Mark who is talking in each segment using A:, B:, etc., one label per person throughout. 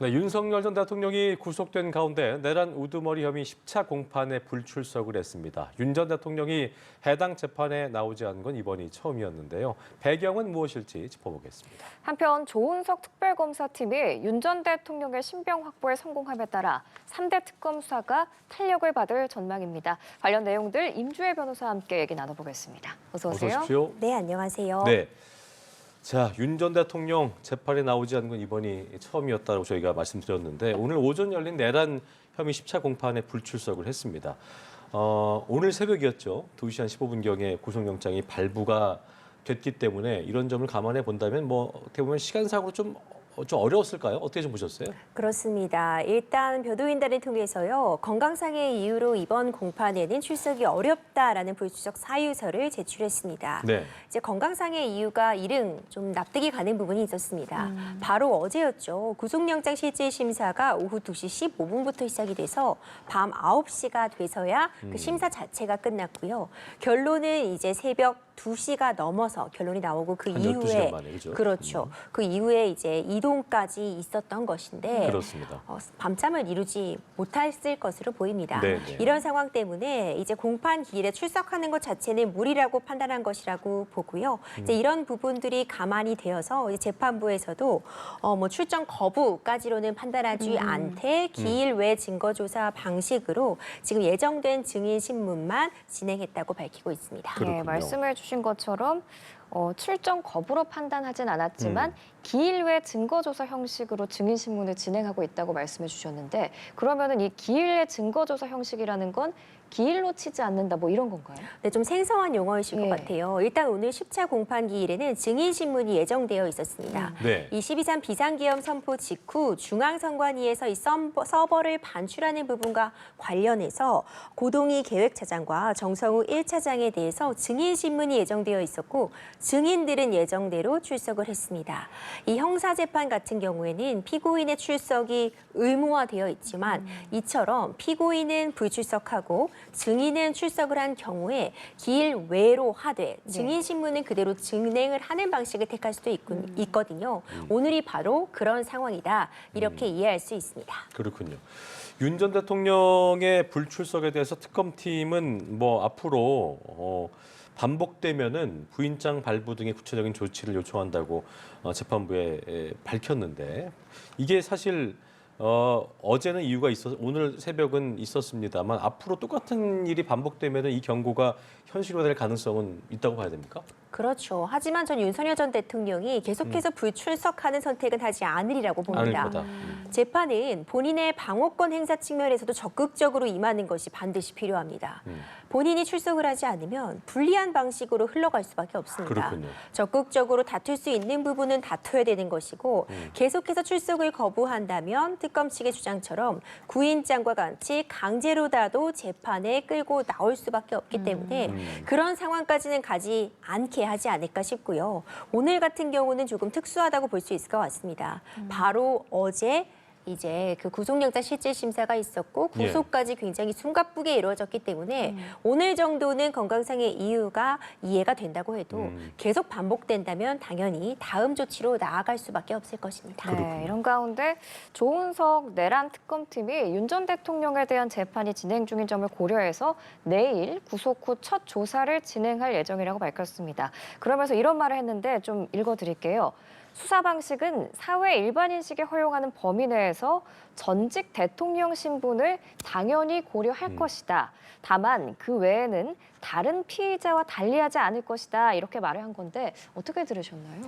A: 네, 윤석열 전 대통령이 구속된 가운데 내란 우두머리 혐의 10차 공판에 불출석을 했습니다. 윤 전 대통령이 해당 재판에 나오지 않은 건 이번이 처음이었는데요. 배경은 무엇일지 짚어보겠습니다.
B: 한편 조은석 특별검사팀이 윤 전 대통령의 신병 확보에 성공함에 따라 3대 특검 수사가 탄력을 받을 전망입니다. 관련 내용들 임주혜 변호사와 함께 얘기 나눠보겠습니다. 어서 오세요.
A: 어서 오십시오.
C: 네, 안녕하세요.
A: 네. 자, 윤 전 대통령 재판에 나오지 않은 건 이번이 처음이었다고 저희가 말씀드렸는데 오늘 오전 열린 내란 혐의 10차 공판에 불출석을 했습니다. 오늘 새벽이었죠. 2시 한 15분경에 구속영장이 발부가 됐기 때문에 이런 점을 감안해 본다면 어떻게 보면 시간상으로 좀 어려웠을까요? 어떻게 좀 보셨어요?
C: 그렇습니다. 일단 변호인단을 통해서요. 건강상의 이유로 이번 공판에는 출석이 어렵다라는 불출석 사유서를 제출했습니다.
A: 네.
C: 이제 건강상의 이유가 이른 좀 납득이 가는 부분이 있었습니다. 바로 어제였죠. 구속영장 실질 심사가 오후 2시 15분부터 시작이 돼서 밤 9시가 돼서야 그 심사 자체가 끝났고요. 결론은 이제 새벽 2시가 넘어서 결론이 나오고 그
A: 한
C: 이후에
A: 12시간 만에, 그죠?
C: 그렇죠. 그 이후에 이제 이동까지 있었던 것인데
A: 그렇습니다.
C: 밤잠을 이루지 못했을 것으로 보입니다.
A: 네네.
C: 이런 상황 때문에 이제 공판 기일에 출석하는 것 자체는 무리라고 판단한 것이라고 보고요. 이제 이런 부분들이 감안이 되어서 이제 재판부에서도 출정 거부까지로는 판단하지 않되 기일 외 증거조사 방식으로 지금 예정된 증인 신문만 진행했다고 밝히고 있습니다.
A: 그렇군요.
B: 네, 말씀해 주신 것처럼 출정 거부로 판단하진 않았지만 기일 외 증거조사 형식으로 증인신문을 진행하고 있다고 말씀해 주셨는데 그러면은 이 기일 외 증거조사 형식이라는 건 기일로 치지 않는다 뭐 이런 건가요?
C: 네, 좀 생소한 용어이실
B: 예.
C: 것 같아요. 일단 오늘 10차 공판 기일에는 증인신문이 예정되어 있었습니다.
A: 네.
C: 이 12.3 비상계엄 선포 직후 중앙선관위에서 이 서버를 반출하는 부분과 관련해서 고동희 계획차장과 정성우 1차장에 대해서 증인신문이 예정되어 있었고 증인들은 예정대로 출석을 했습니다. 이 형사재판 같은 경우에는 피고인의 출석이 의무화되어 있지만 이처럼 피고인은 불출석하고 증인은 출석을 한 경우에 기일 외로 하되 증인신문은 그대로 진행을 하는 방식을 택할 수도 있거든요. 오늘이 바로 그런 상황이다. 이렇게 이해할 수 있습니다.
A: 그렇군요. 윤 전 대통령의 불출석에 대해서 특검팀은 앞으로 반복되면은 부인장 발부 등의 구체적인 조치를 요청한다고 재판부에 밝혔는데 이게 사실 어제는 이유가 오늘 새벽은 있었습니다만 앞으로 똑같은 일이 반복되면은 이 경고가 현실화될 가능성은 있다고 봐야 됩니까?
C: 그렇죠. 하지만 전 윤석열 전 대통령이 계속해서 불출석하는 선택은 하지 않으리라고 봅니다.
A: 않을 거다.
C: 재판은 본인의 방어권 행사 측면에서도 적극적으로 임하는 것이 반드시 필요합니다. 본인이 출석을 하지 않으면 불리한 방식으로 흘러갈 수밖에 없습니다.
A: 그렇군요.
C: 적극적으로 다툴 수 있는 부분은 다투어야 되는 것이고 계속해서 출석을 거부한다면 특검 측의 주장처럼 구인장과 같이 강제로라도 재판에 끌고 나올 수밖에 없기 때문에 그런 상황까지는 가지 않게 하지 않을까 싶고요. 오늘 같은 경우는 조금 특수하다고 볼 수 있을 것 같습니다. 바로 어제 이제 그 구속영장 실질 심사가 있었고 구속까지 굉장히 숨가쁘게 이루어졌기 때문에 오늘 정도는 건강상의 이유가 이해가 된다고 해도 계속 반복된다면 당연히 다음 조치로 나아갈 수밖에 없을 것입니다.
B: 네, 이런 가운데 조은석 내란 특검팀이 윤 전 대통령에 대한 재판이 진행 중인 점을 고려해서 내일 구속 후 첫 조사를 진행할 예정이라고 밝혔습니다. 그러면서 이런 말을 했는데 좀 읽어드릴게요. 수사 방식은 사회 일반인식에 허용하는 범위 내에서 전직 대통령 신분을 당연히 고려할 것이다. 다만 그 외에는 다른 피의자와 달리하지 않을 것이다. 이렇게 말을 한 건데 어떻게 들으셨나요?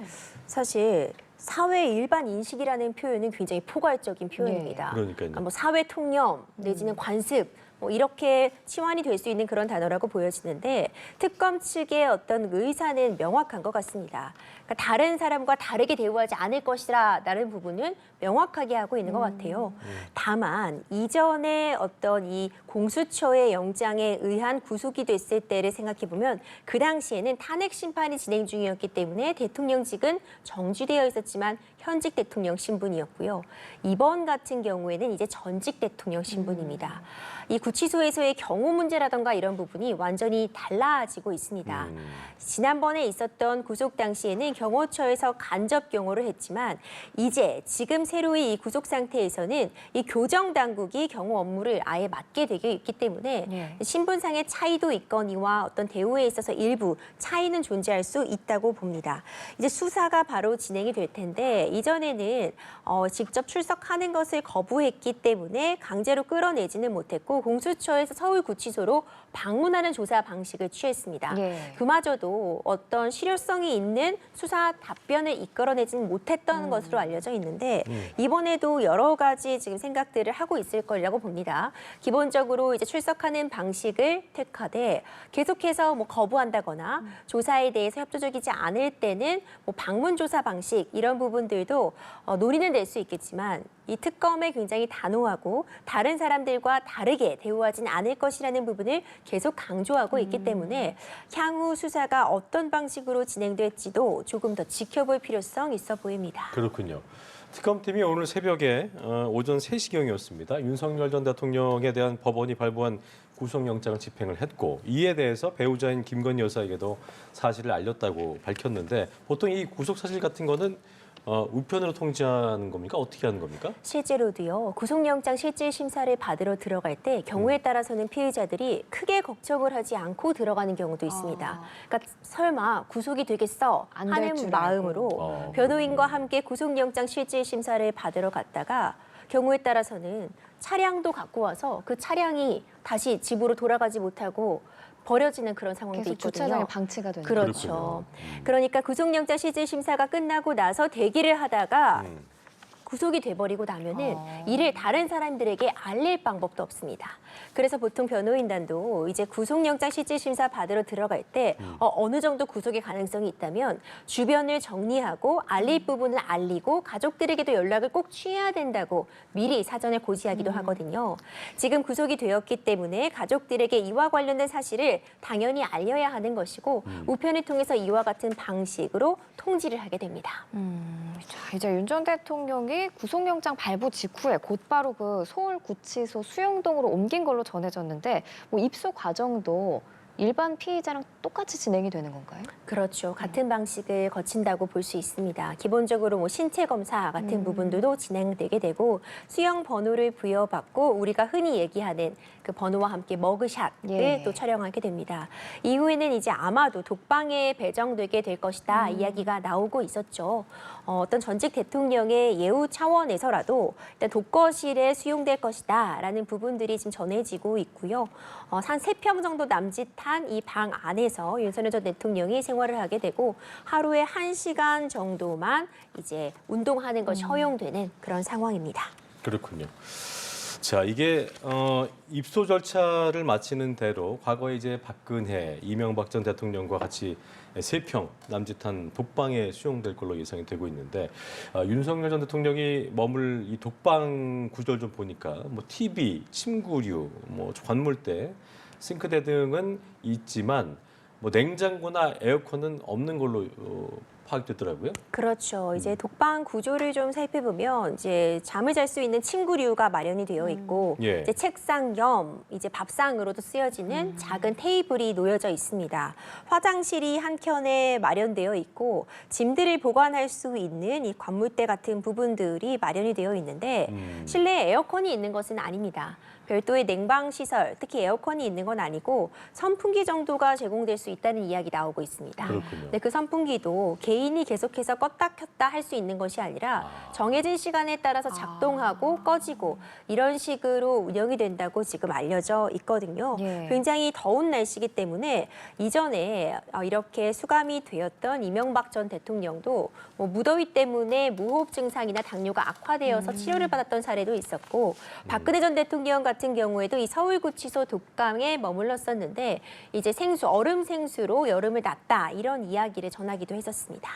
C: 사실 사회 일반 인식이라는 표현은 굉장히 포괄적인 표현입니다.
A: 그러니까요.
C: 사회 통념 내지는 관습 이렇게 치환이 될 수 있는 그런 단어라고 보여지는데 특검 측의 어떤 의사는 명확한 것 같습니다. 그러니까 다른 사람과 다르게 대우하지 않을 것이라는 부분은 명확하게 하고 있는 것 같아요. 다만 이전에 어떤 이 공수처의 영장에 의한 구속이 됐을 때를 생각해 보면 그 당시에는 탄핵 심판이 진행 중이었기 때문에 대통령직은 정지되어 있었지만 현직 대통령 신분이었고요. 이번 같은 경우에는 이제 전직 대통령 신분입니다. 이 구치소에서의 경호 문제라던가 이런 부분이 완전히 달라지고 있습니다. 지난번에 있었던 구속 당시에는 경호처에서 간접 경호를 했지만 이제 지금 새로이 이 구속 상태에서는 이 교정 당국이 경호 업무를 아예 맡게 되어 있기 때문에
B: 네.
C: 신분상의 차이도 있거니와 어떤 대우에 있어서 일부 차이는 존재할 수 있다고 봅니다. 이제 수사가 바로 진행이 될 텐데 이전에는 직접 출석하는 것을 거부했기 때문에 강제로 끌어내지는 못했고 공수처에서 서울구치소로 방문하는 조사 방식을 취했습니다.
B: 예.
C: 그마저도 어떤 실효성이 있는 수사 답변을 이끌어내지는 못했던 것으로 알려져 있는데 이번에도 여러 가지 지금 생각들을 하고 있을 거라고 봅니다. 기본적으로 이제 출석하는 방식을 택하되 계속해서 뭐 거부한다거나 조사에 대해서 협조적이지 않을 때는 뭐 방문 조사 방식 이런 부분들도 논의는 될 수 있겠지만 이 특검에 굉장히 단호하고 다른 사람들과 다르게 대우하진 않을 것이라는 부분을 계속 강조하고 있기 때문에 향후 수사가 어떤 방식으로 진행될지도 조금 더 지켜볼 필요성 있어 보입니다.
A: 그렇군요. 특검팀이 오늘 새벽에 오전 3시경이었습니다. 윤석열 전 대통령에 대한 법원이 발부한 구속영장을 집행을 했고 이에 대해서 배우자인 김건희 여사에게도 사실을 알렸다고 밝혔는데 보통 이 구속 사실 같은 거는 우편으로 통지하는 겁니까? 어떻게 하는 겁니까?
C: 실제로도요. 구속영장 실질 심사를 받으러 들어갈 때 경우에 따라서는 피의자들이 크게 걱정을 하지 않고 들어가는 경우도 있습니다. 그러니까 설마 구속이 되겠어
B: 안될
C: 하는
B: 줄
C: 마음으로 변호인과 함께 구속영장 실질 심사를 받으러 갔다가 경우에 따라서는 차량도 갖고 와서 그 차량이 다시 집으로 돌아가지 못하고 버려지는 그런 상황도
B: 계속
C: 있거든요.
B: 주차장에 방치가 되는
C: 그렇죠. 그러니까 구속영장 실질 심사가 끝나고 나서 대기를 하다가 구속이 돼버리고 나면은 이를 다른 사람들에게 알릴 방법도 없습니다. 그래서 보통 변호인단도 이제 구속영장 실질심사 받으러 들어갈 때 어느 정도 구속의 가능성이 있다면 주변을 정리하고 알릴 부분은 알리고 가족들에게도 연락을 꼭 취해야 된다고 미리 사전에 고지하기도 하거든요. 지금 구속이 되었기 때문에 가족들에게 이와 관련된 사실을 당연히 알려야 하는 것이고 우편을 통해서 이와 같은 방식으로 통지를 하게 됩니다.
B: 자, 이제 윤 전 대통령이 구속영장 발부 직후에 곧바로 그 서울구치소 수용동으로 옮긴 걸로 전해졌는데 뭐 입소 과정도 일반 피의자랑 똑같이 진행이 되는 건가요?
C: 그렇죠. 같은 방식을 거친다고 볼 수 있습니다. 기본적으로 뭐 신체 검사 같은 부분들도 진행되게 되고 수용 번호를 부여받고 우리가 흔히 얘기하는 그 번호와 함께 머그샷을
B: 예.
C: 또 촬영하게 됩니다. 이후에는 이제 아마도 독방에 배정되게 될 것이다 이야기가 나오고 있었죠. 어떤 전직 대통령의 예우 차원에서라도 일단 독거실에 수용될 것이다라는 부분들이 지금 전해지고 있고요. 한 3평 정도 남짓한 이 방 안에서 윤석열 전 대통령이 생활을 하게 되고 하루에 1시간 정도만 이제 운동하는 것이 허용되는 그런 상황입니다.
A: 그렇군요. 자, 이게 입소 절차를 마치는 대로 과거에 이제 박근혜, 이명박 전 대통령과 같이 3평 남짓한 독방에 수용될 걸로 예상이 되고 있는데 윤석열 전 대통령이 머물 이 독방 구조를 좀 보니까 뭐 TV, 침구류, 뭐 관물대, 싱크대 등은 있지만 뭐 냉장고나 에어컨은 없는 걸로 파악됐더라고요.
C: 그렇죠. 이제 독방 구조를 좀 살펴보면 이제 잠을 잘 수 있는 침구류가 마련이 되어 있고
A: 예.
C: 이제 책상 겸 이제 밥상으로도 쓰여지는 작은 테이블이 놓여져 있습니다. 화장실이 한 켠에 마련되어 있고 짐들을 보관할 수 있는 이 관물대 같은 부분들이 마련이 되어 있는데 실내에 에어컨이 있는 것은 아닙니다. 별도의 냉방 시설, 특히 에어컨이 있는 건 아니고 선풍기 정도가 제공될 수 있다는 이야기 나오고 있습니다.
A: 그렇군요.
C: 근데 그 선풍기도 개인이 계속해서 껐다 켰다 할 수 있는 것이 아니라 정해진 시간에 따라서 작동하고 꺼지고 이런 식으로 운영이 된다고 지금 알려져 있거든요.
B: 예.
C: 굉장히 더운 날씨이기 때문에 이전에 이렇게 수감이 되었던 이명박 전 대통령도 뭐 무더위 때문에 무호흡 증상이나 당뇨가 악화되어서 치료를 받았던 사례도 있었고 박근혜 전 대통령 같은 경우에도 이 서울구치소 독감에 머물렀었는데 이제 생수, 얼음 생수로 여름을 났다 이런 이야기를 전하기도 했었습니다.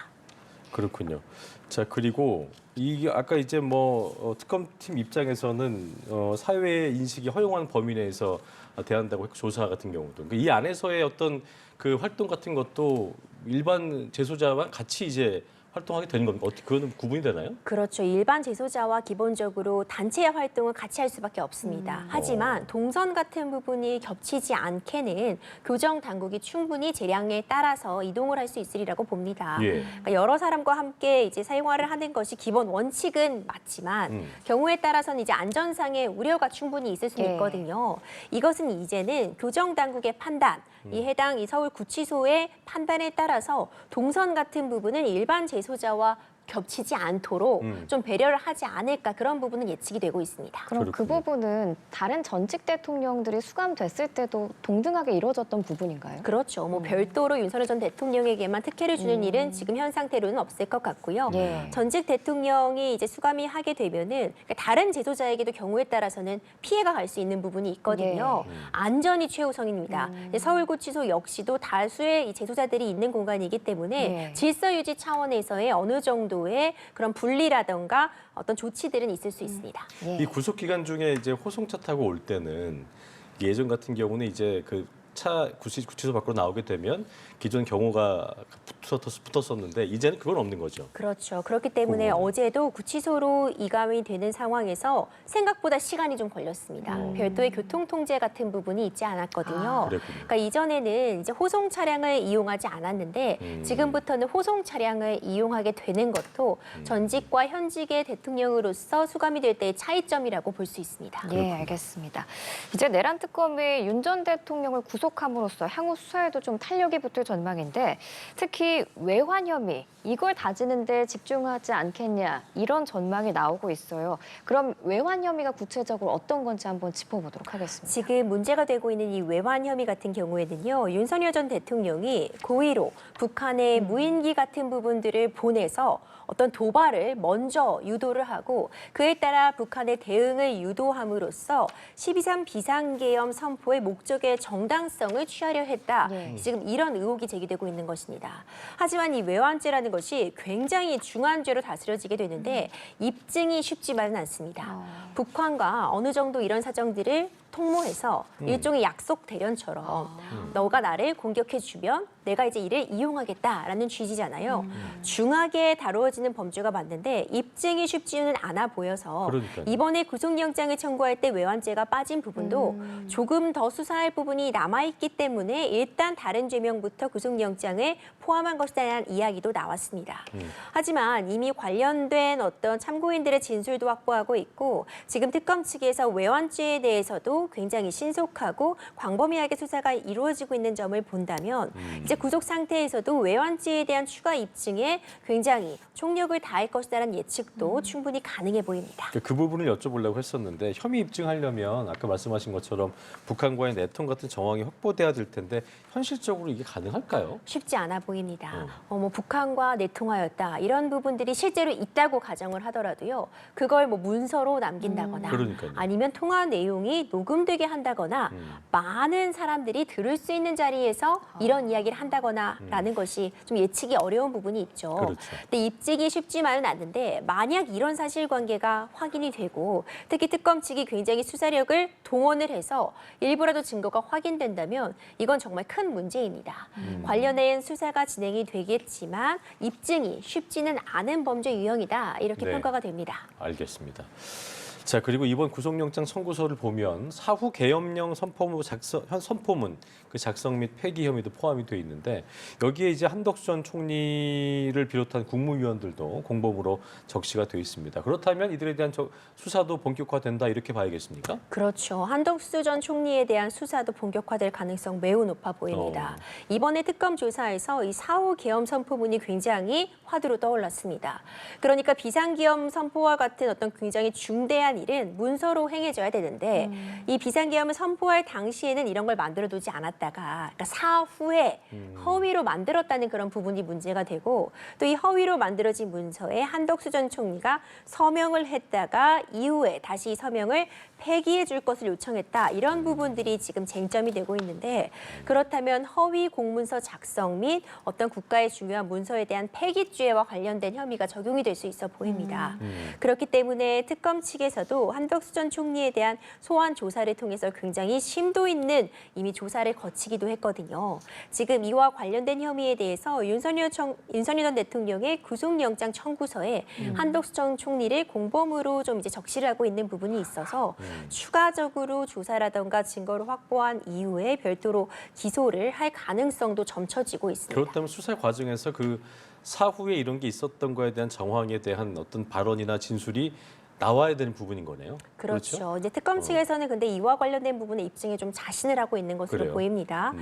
A: 그렇군요. 자, 그리고 이게 아까 이제 뭐 특검팀 입장에서는 사회의 인식이 허용한 범위 내에서 대한다고 했고 조사 같은 경우도 이 안에서의 어떤 그 활동 같은 것도 일반 재소자와 같이 이제 활동하게 되는 겁니까? 어떻게 그거는 구분이 되나요?
C: 그렇죠. 일반 재소자와 기본적으로 단체 활동을 같이 할 수밖에 없습니다. 하지만 동선 같은 부분이 겹치지 않게는 교정 당국이 충분히 재량에 따라서 이동을 할 수 있으리라고 봅니다.
A: 예.
C: 그러니까 여러 사람과 함께 이제 사생활을 하는 것이 기본 원칙은 맞지만 경우에 따라서는 이제 안전상의 우려가 충분히 있을 수
B: 예.
C: 있거든요. 이것은 이제는 교정 당국의 판단, 이 해당 이 서울구치소의 판단에 따라서 동선 같은 부분은 일반 재소자와 겹치지 않도록 좀 배려를 하지 않을까 그런 부분은 예측이 되고 있습니다.
B: 그럼 그
A: 그렇군요.
B: 부분은 다른 전직 대통령들이 수감됐을 때도 동등하게 이루어졌던 부분인가요?
C: 그렇죠. 뭐 별도로 윤석열 전 대통령에게만 특혜를 주는 일은 지금 현 상태로는 없을 것 같고요.
B: 예.
C: 전직 대통령이 이제 수감이 하게 되면은 그러니까 다른 재소자에게도 경우에 따라서는 피해가 갈 수 있는 부분이 있거든요. 안전이 최우선입니다. 이제 서울구치소 역시도 다수의 이 재소자들이 있는 공간이기 때문에
B: 예.
C: 질서 유지 차원에서의 어느 정도의 그런 분리라던가 어떤 조치들은 있을 수 있습니다.
B: 예.
A: 이 구속 기간 중에 이제 호송차 타고 올 때는 예전 같은 경우는 이제 그 차 구치소 밖으로 나오게 되면 기존 경호가 붙었었는데 이제는 그건 없는 거죠.
C: 그렇죠. 그렇기 때문에 어제도 구치소로 이감이 되는 상황에서 생각보다 시간이 좀 걸렸습니다. 별도의 교통 통제 같은 부분이 있지 않았거든요.
A: 그랬군요.
C: 그러니까 이전에는 이제 호송 차량을 이용하지 않았는데 지금부터는 호송 차량을 이용하게 되는 것도 전직과 현직의 대통령으로서 수감이 될 때의 차이점이라고 볼 수 있습니다.
B: 예, 알겠습니다. 이제 내란 특검이 윤 전 대통령을 구속함으로써 향후 수사에도 좀 탄력이 붙을 전망인데 특히 외환 혐의 이걸 다지는 데 집중하지 않겠냐 이런 전망이 나오고 있어요. 그럼 외환 혐의가 구체적으로 어떤 건지 한번 짚어보도록 하겠습니다.
C: 지금 문제가 되고 있는 이 외환 혐의 같은 경우에는요. 윤석열 전 대통령이 고의로 북한의 무인기 같은 부분들을 보내서 어떤 도발을 먼저 유도를 하고 그에 따라 북한의 대응을 유도함으로써 12.3 비상계엄 선포의 목적의 정당성을 취하려 했다.
B: 예.
C: 지금 이런 의혹이 제기되고 있는 것입니다. 하지만 이 외환죄라는 것이 굉장히 중한 죄로 다스려지게 되는데 입증이 쉽지만은 않습니다. 북한과 어느 정도 이런 사정들을 통모해서 일종의 약속 대련처럼 너가 나를 공격해주면 내가 이제 이를 이용하겠다라는 취지잖아요. 중하게 다루어지는 범죄가 맞는데 입증이 쉽지는 않아 보여서
A: 그러니까요.
C: 이번에 구속영장을 청구할 때 외환죄가 빠진 부분도 조금 더 수사할 부분이 남아있기 때문에 일단 다른 죄명부터 구속영장을 포함한 것에 대한 이야기도 나왔습니다. 하지만 이미 관련된 어떤 참고인들의 진술도 확보하고 있고 지금 특검 측에서 외환죄에 대해서도 굉장히 신속하고 광범위하게 수사가 이루어지고 있는 점을 본다면 이제 구속 상태에서도 외환죄에 대한 추가 입증에 굉장히 총력을 다할 것이라는 예측도 충분히 가능해 보입니다.
A: 그 부분을 여쭤보려고 했었는데 혐의 입증하려면 아까 말씀하신 것처럼 북한과의 내통 같은 정황이 확보돼야 될 텐데 현실적으로 이게 가능할까요?
C: 쉽지 않아 보입니다. 뭐 북한과 내통하였다 이런 부분들이 실제로 있다고 가정을 하더라도요. 그걸 뭐 문서로 남긴다거나
A: 그러니까요.
C: 아니면 통화 내용이 녹음되게 한다거나 많은 사람들이 들을 수 있는 자리에서 이런 이야기를 한다거나라는 것이 좀 예측이 어려운 부분이 있죠.
A: 그렇죠.
C: 근데 입증이 쉽지만은 않는데 만약 이런 사실관계가 확인이 되고 특히 특검 측이 굉장히 수사력을 동원을 해서 일부라도 증거가 확인된다면 이건 정말 큰 문제입니다. 관련된 수사가 진행이 되겠지만 입증이 쉽지는 않은 범죄 유형이다 이렇게
A: 네.
C: 평가가 됩니다.
A: 알겠습니다. 자, 그리고 이번 구속영장 청구서를 보면 사후 계엄령 선포문 그 작성 및 폐기 혐의도 포함이 돼 있는데 여기에 이제 한덕수 전 총리를 비롯한 국무위원들도 공범으로 적시가 돼 있습니다. 그렇다면 이들에 대한 수사도 본격화된다 이렇게 봐야겠습니까?
C: 그렇죠. 한덕수 전 총리에 대한 수사도 본격화될 가능성 매우 높아 보입니다. 이번에 특검 조사에서 이 사후 계엄 선포문이 굉장히 화두로 떠올랐습니다. 그러니까 비상계엄 선포와 같은 어떤 굉장히 중대한 일은 문서로 행해져야 되는데 이 비상계엄을 선포할 당시에는 이런 걸 만들어두지 않았다가 그러니까 사후에 허위로 만들었다는 그런 부분이 문제가 되고 또 이 허위로 만들어진 문서에 한덕수 전 총리가 서명을 했다가 이후에 다시 이 서명을 폐기해 줄 것을 요청했다. 이런 부분들이 지금 쟁점이 되고 있는데 그렇다면 허위 공문서 작성 및 어떤 국가의 중요한 문서에 대한 폐기죄와 관련된 혐의가 적용이 될 수 있어 보입니다. 그렇기 때문에 특검 측에서도 조사도 한덕수 전 총리에 대한 소환 조사를 통해서 굉장히 심도 있는 이미 조사를 거치기도 했거든요. 지금 이와 관련된 혐의에 대해서 윤석열 전 대통령의 구속영장 청구서에 한덕수 전 총리를 공범으로 좀 이제 적시를 하고 있는 부분이 있어서 추가적으로 조사라던가 증거를 확보한 이후에 별도로 기소를 할 가능성도 점쳐지고 있습니다.
A: 그렇다면 수사 과정에서 그 사후에 이런 게 있었던 거에 대한 정황에 대한 어떤 발언이나 진술이 나와야 되는 부분인 거네요.
C: 그렇죠. 이제 특검 측에서는 근데 이와 관련된 부분에 입증에 좀 자신을 하고 있는 것으로
A: 그래요?
C: 보입니다.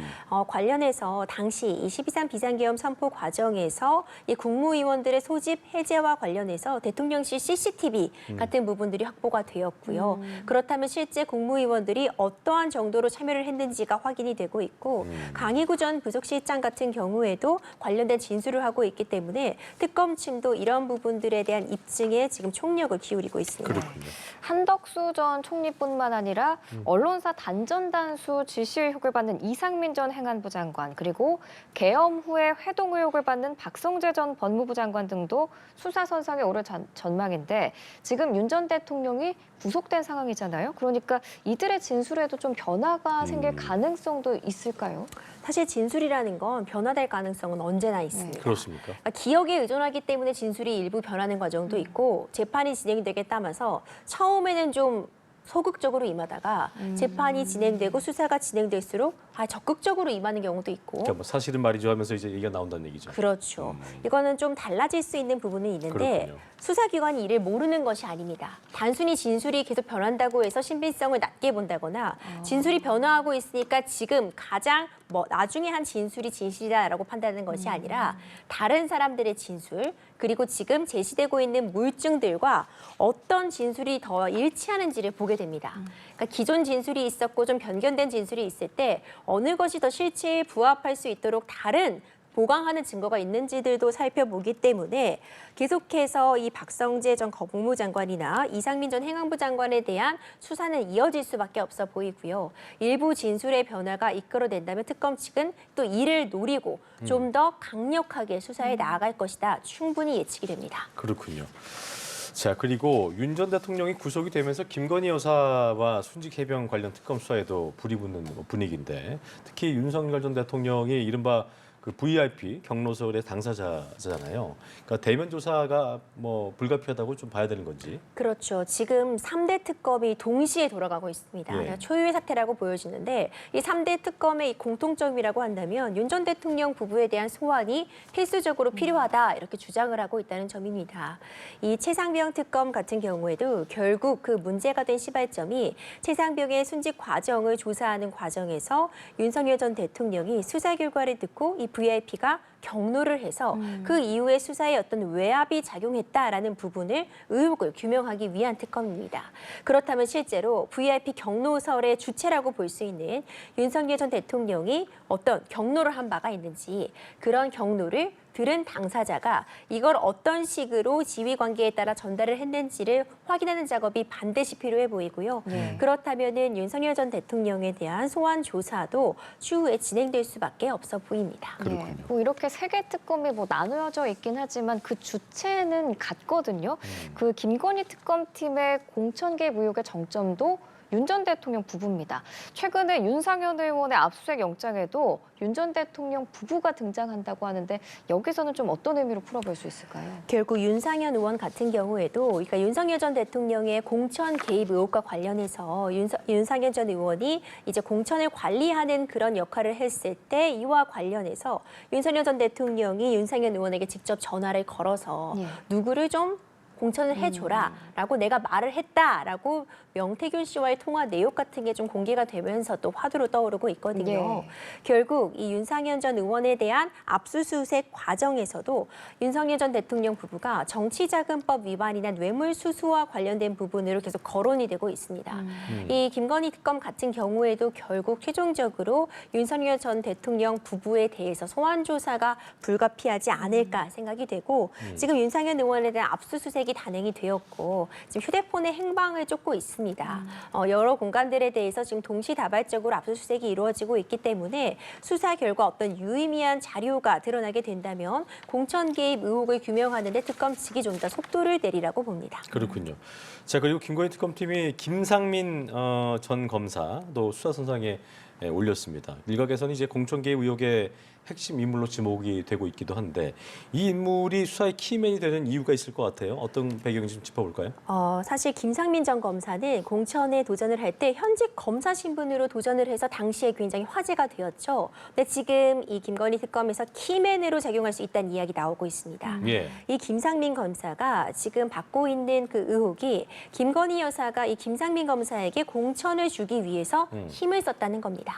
C: 관련해서 당시 이 12.3 비상계엄 선포 과정에서 이 국무위원들의 소집 해제와 관련해서 대통령실 CCTV 같은 부분들이 확보가 되었고요. 그렇다면 실제 국무위원들이 어떠한 정도로 참여를 했는지가 확인이 되고 있고 강희구 전 부속실장 같은 경우에도 관련된 진술을 하고 있기 때문에 특검 측도 이런 부분들에 대한 입증에 지금 총력을 기울이고 있습니다.
A: 그렇군요.
B: 한덕수 전 총리뿐만 아니라 언론사 단전단수 지시 의혹을 받는 이상민 전 행안부 장관, 그리고 계엄 후에 회동 의혹을 받는 박성재 전 법무부 장관 등도 수사 선상에 오를 전망인데 지금 윤 전 대통령이 구속된 상황이잖아요. 그러니까 이들의 진술에도 좀 변화가 생길 가능성도 있을까요?
C: 사실 진술이라는 건 변화될 가능성은 언제나 있습니다.
A: 그렇습니까?
C: 그러니까 기억에 의존하기 때문에 진술이 일부 변하는 과정도 있고 재판이 진행되게 따라서 처음에는 좀 소극적으로 임하다가 재판이 진행되고 수사가 진행될수록 적극적으로 임하는 경우도 있고.
A: 그러니까 뭐 사실은 말이죠 하면서 이제 얘기가 나온다는 얘기죠.
C: 그렇죠. 이거는 좀 달라질 수 있는 부분은 있는데
A: 그렇군요.
C: 수사기관이 이를 모르는 것이 아닙니다. 단순히 진술이 계속 변한다고 해서 신빙성을 낮게 본다거나 진술이 변화하고 있으니까 지금 가장 나중에 한 진술이 진실이다라고 판단하는 것이 아니라 다른 사람들의 진술 그리고 지금 제시되고 있는 물증들과 어떤 진술이 더 일치하는지를 보게 됩니다. 그러니까 기존 진술이 있었고 좀 변경된 진술이 있을 때 어느 것이 더 실체에 부합할 수 있도록 다른 보강하는 증거가 있는지들도 살펴보기 때문에 계속해서 이 박성재 전 법무부 장관이나 이상민 전 행안부 장관에 대한 수사는 이어질 수밖에 없어 보이고요. 일부 진술의 변화가 이끌어낸다면 특검 측은 또 이를 노리고 좀 더 강력하게 수사에 나아갈 것이다. 충분히 예측이 됩니다.
A: 그렇군요. 자, 그리고 윤 전 대통령이 구속이 되면서 김건희 여사와 순직 해병 관련 특검 수사에도 불이 붙는 분위기인데 특히 윤석열 전 대통령이 이른바 그 VIP 경로설의 당사자잖아요. 그러니까 대면 조사가 뭐 불가피하다고 좀 봐야 되는 건지.
C: 그렇죠. 지금 3대 특검이 동시에 돌아가고 있습니다.
A: 예.
C: 초유의 사태라고 보여지는데 이 3대 특검의 이 공통점이라고 한다면 윤 전 대통령 부부에 대한 소환이 필수적으로 필요하다 이렇게 주장을 하고 있다는 점입니다. 이 최상병 특검 같은 경우에도 결국 그 문제가 된 시발점이 최상병의 순직 과정을 조사하는 과정에서 윤석열 전 대통령이 수사 결과를 듣고 이 VIP가 경로를 해서 그 이후에 수사에 어떤 외압이 작용했다라는 부분을 의혹을 규명하기 위한 특검입니다. 그렇다면 실제로 VIP 경로설의 주체라고 볼 수 있는 윤석열 전 대통령이 어떤 경로를 한 바가 있는지 그런 경로를 들은 당사자가 이걸 어떤 식으로 지휘 관계에 따라 전달을 했는지를 확인하는 작업이 반드시 필요해 보이고요. 그렇다면은 윤석열 전 대통령에 대한 소환 조사도 추후에 진행될 수밖에 없어 보입니다.
B: 네, 뭐 이렇게 세 개 특검이 뭐 나누어져 있긴 하지만 그 주체는 같거든요. 그 김건희 특검팀의 공천 개입 의혹의 정점도 윤 전 대통령 부부입니다. 최근에 윤상현 의원의 압수수색 영장에도 윤 전 대통령 부부가 등장한다고 하는데 여기서는 좀 어떤 의미로 풀어볼 수 있을까요?
C: 결국 윤상현 의원 같은 경우에도 그러니까 윤석열 전 대통령의 공천 개입 의혹과 관련해서 윤상현 전 의원이 이제 공천을 관리하는 그런 역할을 했을 때 이와 관련해서 윤석열 전 대통령이 윤상현 의원에게 직접 전화를 걸어서 누구를 좀 공천을 해줘라라고 내가 말을 했다라고 명태균 씨와의 통화 내용 같은 게 좀 공개가 되면서 또 화두로 떠오르고 있거든요. 결국 이 윤상현 전 의원에 대한 압수수색 과정에서도 윤석열 전 대통령 부부가 정치자금법 위반이나 뇌물수수와 관련된 부분으로 계속 거론이 되고 있습니다. 이 김건희 특검 같은 경우에도 결국 최종적으로 윤석열 전 대통령 부부에 대해서 소환 조사가 불가피하지 않을까 생각이 되고 지금 윤상현 의원에 대한 압수수색 수색이 단행이 되었고 지금 휴대폰의 행방을 쫓고 있습니다. 여러 공간들에 대해서 지금 동시다발적으로 압수수색이 이루어지고 있기 때문에 수사 결과 어떤 유의미한 자료가 드러나게 된다면 공천 개입 의혹을 규명하는 데 특검 측이 좀 더 속도를 내리라고 봅니다.
A: 그렇군요. 자, 그리고 김건희 특검팀이 김상민 전 검사도 수사선상에 올렸습니다. 일각에서는 이제 공천 개입 의혹의 핵심 인물로 지목이 되고 있기도 한데 이 인물이 수사의 키맨이 되는 이유가 있을 것 같아요. 어떤 배경인지 좀 짚어볼까요?
C: 사실 김상민 전 검사는 공천에 도전을 할 때 현직 검사 신분으로 도전을 해서 당시에 굉장히 화제가 되었죠. 근데 지금 이 김건희 특검에서 키맨으로 작용할 수 있다는 이야기 나오고 있습니다.
A: 예.
C: 이 김상민 검사가 지금 받고 있는 그 의혹이 김건희 여사가 이 김상민 검사에게 공천을 주기 위해서 힘을 썼다는 겁니다.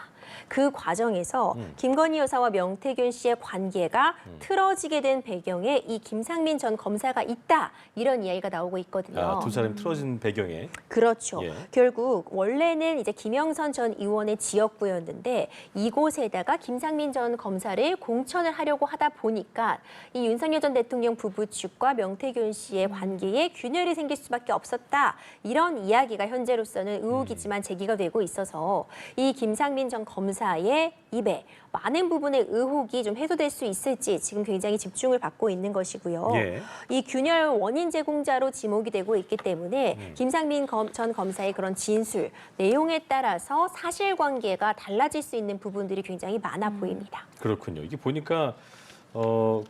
C: 그 과정에서 김건희 여사와 명태균 씨의 관계가 틀어지게 된 배경에 이 김상민 전 검사가 있다 이런 이야기가 나오고 있거든요.
A: 아, 두 사람이 틀어진 배경에.
C: 그렇죠.
A: 예.
C: 결국 원래는 이제 김영선 전 의원의 지역구였는데 이곳에다가 김상민 전 검사를 공천을 하려고 하다 보니까 이 윤석열 전 대통령 부부 측과 명태균 씨의 관계에 균열이 생길 수밖에 없었다. 이런 이야기가 현재로서는 의혹이지만 제기가 되고 있어서 이 김상민 전 검사의 입에 많은 부분의 의혹이 좀 해소될 수 있을지 지금 굉장히 집중을 받고 있는 것이고요.
A: 예.
C: 이 균열 원인 제공자로 지목이 되고 있기 때문에 김상민 전 검사의 그런 진술, 내용에 따라서 사실관계가 달라질 수 있는 부분들이 굉장히 많아 보입니다.
A: 그렇군요. 이게 보니까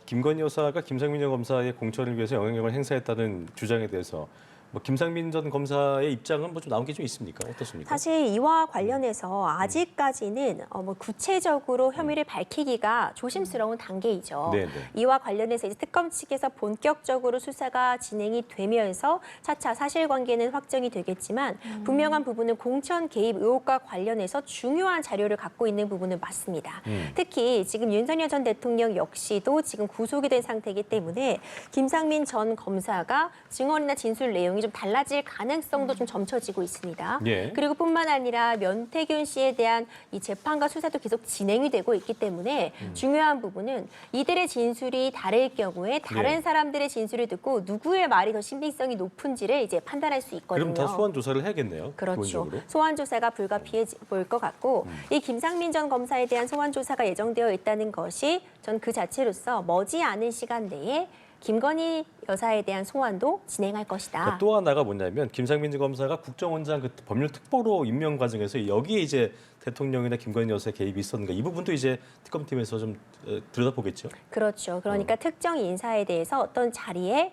A: 김건희 여사가 김상민 전 검사의 공천을 위해서 영향력을 행사했다는 주장에 대해서 뭐 김상민 전 검사의 입장은 뭐 좀 나온 게 좀 있습니까? 어떻습니까?
C: 사실 이와 관련해서 아직까지는 뭐 구체적으로 혐의를 밝히기가 조심스러운 단계이죠.
A: 네네.
C: 이와 관련해서 이제 특검 측에서 본격적으로 수사가 진행이 되면서 차차 사실관계는 확정이 되겠지만 분명한 부분은 공천 개입 의혹과 관련해서 중요한 자료를 갖고 있는 부분은 맞습니다. 특히 지금 윤석열 전 대통령 역시도 지금 구속이 된 상태이기 때문에 김상민 전 검사가 증언이나 진술 내용이 좀 달라질 가능성도 좀 점쳐지고 있습니다.
A: 예.
C: 그리고 뿐만 아니라 명태균 씨에 대한 이 재판과 수사도 계속 진행이 되고 있기 때문에 중요한 부분은 이들의 진술이 다를 경우에 다른
A: 예.
C: 사람들의 진술을 듣고 누구의 말이 더 신빙성이 높은지를 이제 판단할 수 있거든요.
A: 그럼 다 소환 조사를 해야겠네요.
C: 그렇죠.
A: 기본적으로.
C: 소환 조사가 불가피해 보일 것 같고 이 김상민 전 검사에 대한 소환 조사가 예정되어 있다는 것이 전 그 자체로서 머지않은 시간 내에 김건희 여사에 대한 소환도 진행할 것이다.
A: 그러니까 또 하나가 뭐냐면 김상민 검사가 국정원장 그 법률특보로 임명 과정에서 여기에 이제 대통령이나 김건희 여사의 개입이 있었는가 이 부분도 이제 특검팀에서 좀 들여다보겠죠.
C: 그렇죠. 그러니까 특정 인사에 대해서 어떤 자리에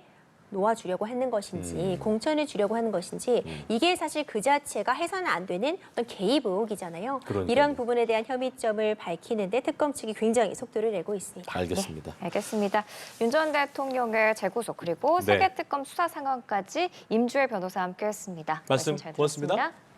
C: 놓아주려고 하는 것인지 공천을 주려고 하는 것인지 이게 사실 그 자체가 해서는 안 되는 어떤 개입 의혹이잖아요.
A: 그러니까요.
C: 이런 부분에 대한 혐의점을 밝히는데 특검 측이 굉장히 속도를 내고 있습니다.
A: 알겠습니다.
B: 네, 알겠습니다. 윤 전 대통령의 재구속 그리고
A: 네.
B: 세계특검 수사 상황까지 임주혜 변호사와 함께했습니다.
A: 말씀
B: 잘
A: 고맙습니다.
B: 들었습니다.